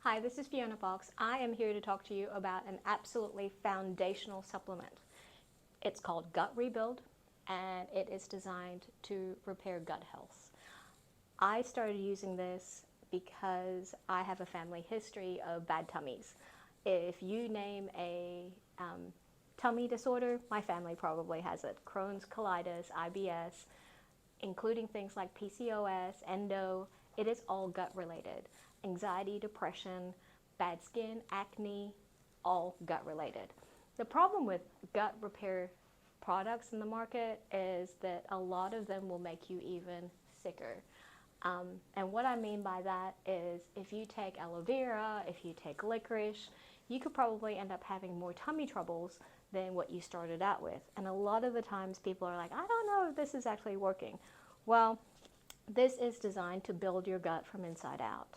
Hi, this is Fiona Fox. I am here to talk to you about an absolutely foundational supplement. It's called Gut Rebuild, and it is designed to repair gut health. I started using this because I have a family history of bad tummies. If you name a tummy disorder, my family probably has it. Crohn's, colitis, IBS, including things like PCOS, endo, it is all gut related. Anxiety, depression, bad skin, acne, all gut related. The problem with gut repair products in the market is that a lot of them will make you even sicker. And what I mean by that is if you take aloe vera, if you take licorice, you could probably end up having more tummy troubles than what you started out with. And a lot of the times people are like, I don't know if this is actually working. Well, this is designed to build your gut from inside out.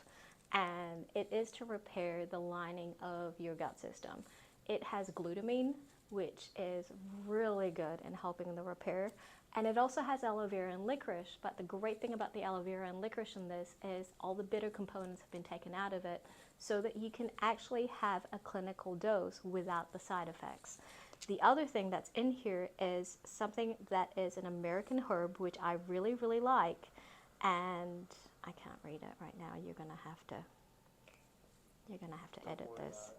And it is to repair the lining of your gut system. It has glutamine, which is really good in helping the repair. And it also has aloe vera and licorice, but the great thing about the aloe vera and licorice in this is all the bitter components have been taken out of it so that you can actually have a clinical dose without the side effects. The other thing that's in here is something that is an American herb, which I really, really like, and I can't read it right now. You're gonna have to edit this.